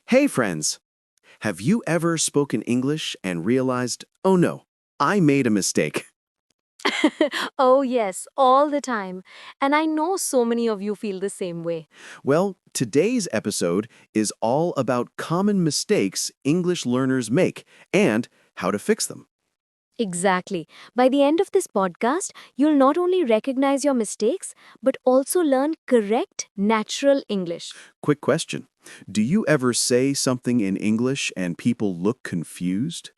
Hey friends! Have you ever spoken English and realized, oh no, I made a mistake? Oh, yes, all the time. And I know so many of you feel the same way. Well, today's episode is all about common mistakes English learners make and how to fix them. Exactly. By the end of this podcast, you'll not only recognize your mistakes, but also learn correct, natural English. Quick question. Do you ever say something in English and people look confused?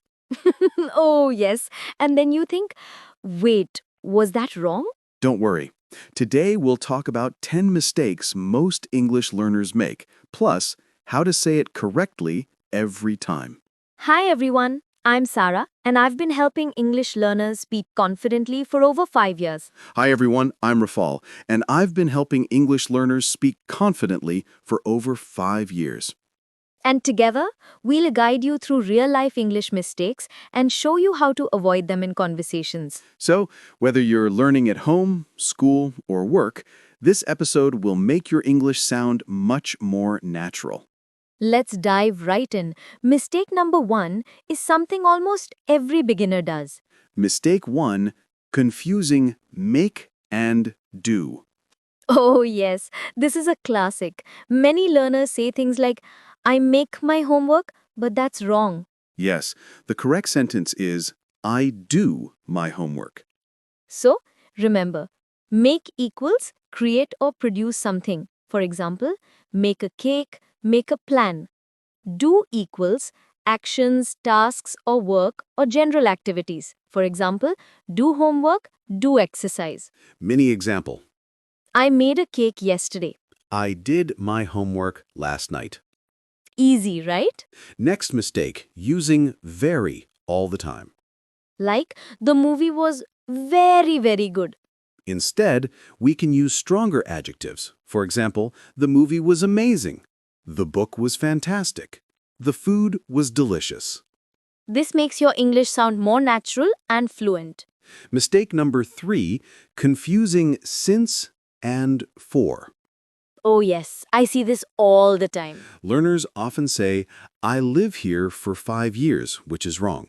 Oh, yes. And then you think, wait, was that wrong? Don't worry. Today we'll talk about 10 mistakes most English learners make, plus how to say it correctly every time. Hi, everyone. I'm Sarah, and I've been helping English learners speak confidently for over 5 years. Hi everyone, I'm Rafal, and I've been helping English learners speak confidently for over 5 years. And together, we'll guide you through real life English mistakes and show you how to avoid them in conversations. So, whether you're learning at home, school, or work, this episode will make your English sound much more natural. Let's dive right in. Mistake number one is something almost every beginner does. Mistake 1, confusing make and do. Oh, yes, this is a classic. Many learners say things like, I make my homework, but that's wrong. Yes, the correct sentence is, I do my homework. So, remember, make equals create or produce something. For example, make a cake, make a plan. Do equals actions, tasks, or work or general activities. For example, do homework, do exercise. Mini example. I made a cake yesterday. I did my homework last night. Easy, right? Next mistake, using very all the time. Like, the movie was very, very good. Instead, we can use stronger adjectives. For example, the movie was amazing. The book was fantastic. The food was delicious. This makes your English sound more natural and fluent. Mistake number 3, confusing since and for. Oh, yes, I see this all the time. Learners often say, I live here for 5 years, which is wrong.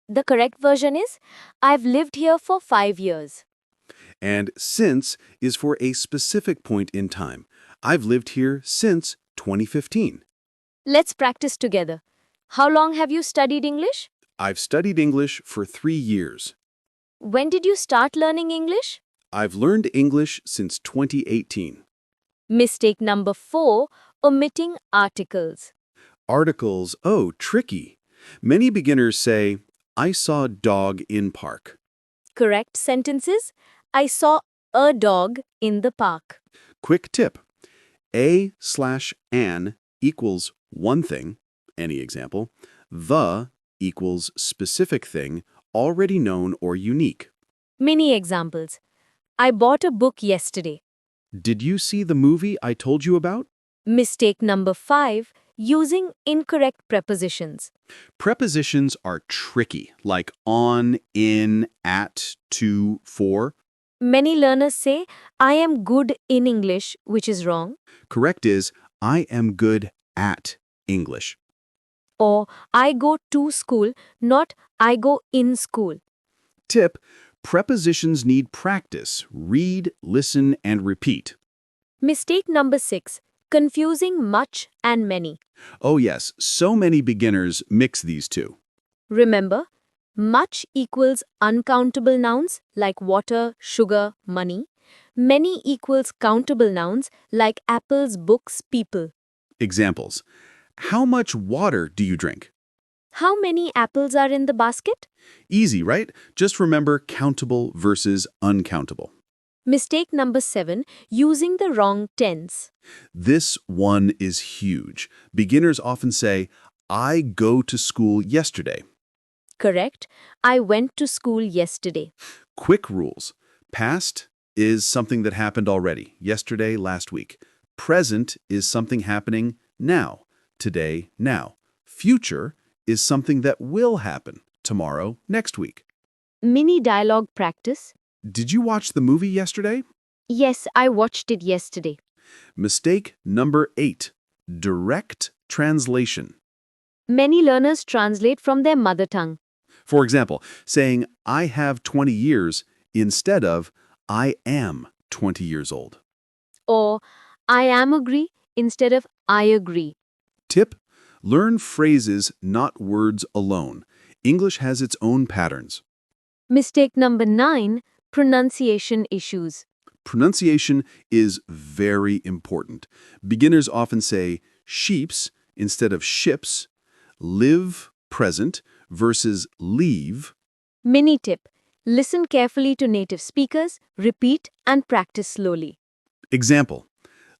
The correct version is, I've lived here for 5 years. And since is for a specific point in time. I've lived here since 2015. Let's practice together. How long have you studied English? I've studied English for 3 years. When did you start learning English? I've learned English since 2018. Mistake number 4, omitting articles. Articles, oh, tricky. Many beginners say, I saw dog in park. Correct sentences, I saw a dog in the park. Quick tip. A/an equals one thing, any example. The equals specific thing, already known or unique. Many examples. I bought a book yesterday. Did you see the movie I told you about? Mistake number 5, using incorrect prepositions. Prepositions are tricky, like on, in, at, to, for. Many learners say, I am good in English, which is wrong. Correct is, I am good at English. Or, I go to school, not I go in school. Tip, prepositions need practice. Read, listen, and repeat. Mistake number 6, confusing much and many. Oh yes, so many beginners mix these two. Remember, much equals uncountable nouns like water, sugar, money. Many equals countable nouns like apples, books, people. Examples. How much water do you drink? How many apples are in the basket? Easy, right? Just remember countable versus uncountable. Mistake number 7, using the wrong tense. This one is huge. Beginners often say, I go to school yesterday. Correct. I went to school yesterday. Quick rules. Past is something that happened already, yesterday, last week. Present is something happening now, today, now. Future is something that will happen, tomorrow, next week. Mini dialogue practice. Did you watch the movie yesterday? Yes, I watched it yesterday. Mistake number 8. direct translation. Many learners translate from their mother tongue. For example, saying, I have 20 years instead of, I am 20 years old. Or, I am agree instead of I agree. Tip: learn phrases, not words alone. English has its own patterns. Mistake number 9, pronunciation issues. Pronunciation is very important. Beginners often say sheeps instead of ships, live present versus leave. Mini tip. Listen carefully to native speakers, repeat and practice slowly. Example: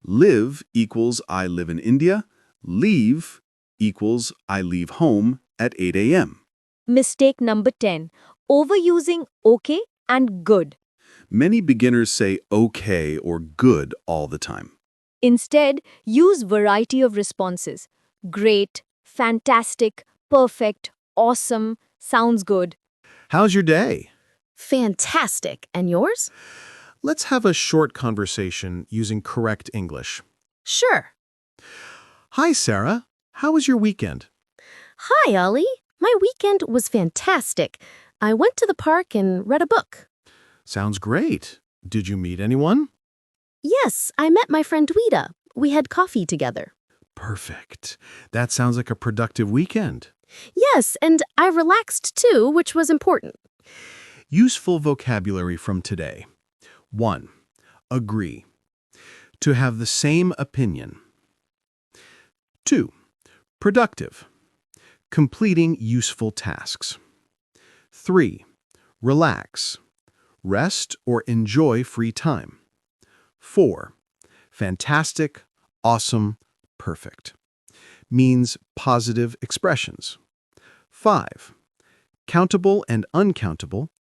live equals I live in India, leave equals I leave home at 8 a.m. Mistake number 10. Overusing okay and good. Many beginners say okay or good all the time. Instead, use variety of responses. Great, fantastic, perfect, awesome, sounds good. How's your day? Fantastic. And yours? Let's have a short conversation using correct English. Sure. Hi, Sarah. How was your weekend? Hi, Ollie. My weekend was fantastic. I went to the park and read a book. Sounds great. Did you meet anyone? Yes, I met my friend Dweeta. We had coffee together. Perfect. That sounds like a productive weekend. Yes, and I relaxed too, which was important. Useful vocabulary from today. 1. Agree. To have the same opinion. 2. Productive. Completing useful tasks. 3. Relax. Rest or enjoy free time. 4. Fantastic, awesome, perfect. Means positive expressions. 5. Countable and uncountable.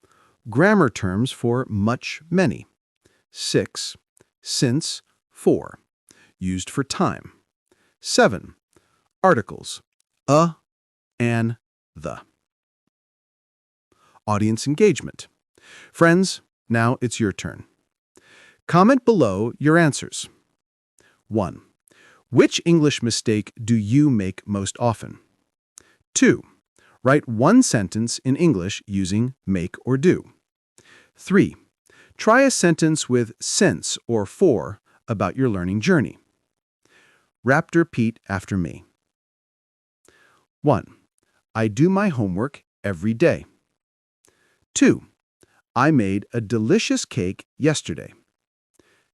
Grammar terms for much, many. 6. Since, for. Used for time. 7. Articles. A, an, the. Audience engagement. Friends, now it's your turn. Comment below your answers. 1. Which English mistake do you make most often? 2. Write one sentence in English using make or do. 3. Try a sentence with since or for about your learning journey. Repeat after me. 1. I do my homework every day. 2. I made a delicious cake yesterday.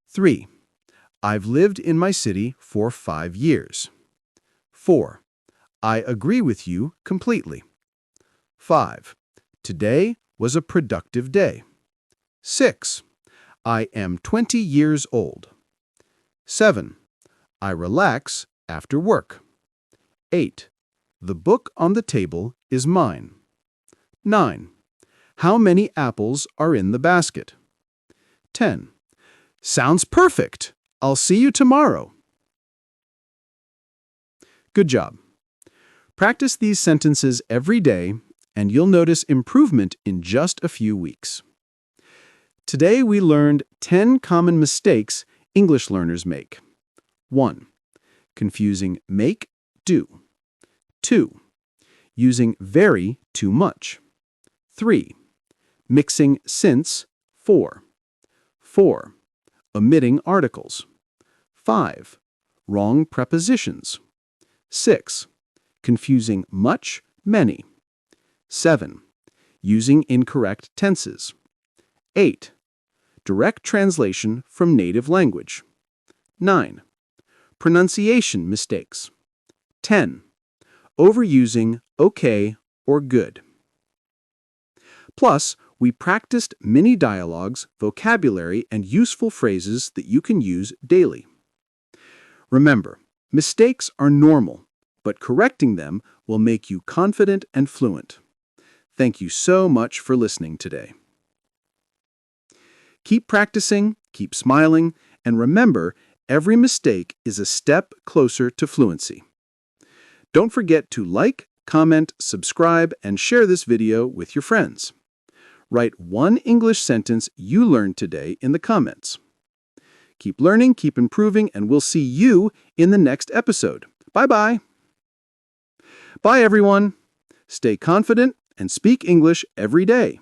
3. I've lived in my city for 5 years. 4. I agree with you completely. 5. Today was a productive day. 6. I am 20 years old. 7. I relax after work. 8. The book on the table is mine. 9. How many apples are in the basket? 10. Sounds perfect. I'll see you tomorrow. Good job. Practice these sentences every day, and you'll notice improvement in just a few weeks. Today we learned 10 common mistakes English learners make. 1. Confusing make, do. 2. Using very too much. 3. Mixing since, for. 4. Omitting articles. 5. Wrong prepositions. 6. Confusing much, many. 7. Using incorrect tenses. 8. Direct translation from native language. 9. Pronunciation mistakes. 10. Overusing okay or good. Plus, we practiced mini dialogues, vocabulary, and useful phrases that you can use daily. Remember, mistakes are normal, but correcting them will make you confident and fluent. Thank you so much for listening today. Keep practicing, keep smiling, and remember, every mistake is a step closer to fluency. Don't forget to like, comment, subscribe, and share this video with your friends. Write one English sentence you learned today in the comments. Keep learning, keep improving, and we'll see you in the next episode. Bye-bye. Bye, everyone. Stay confident and speak English every day.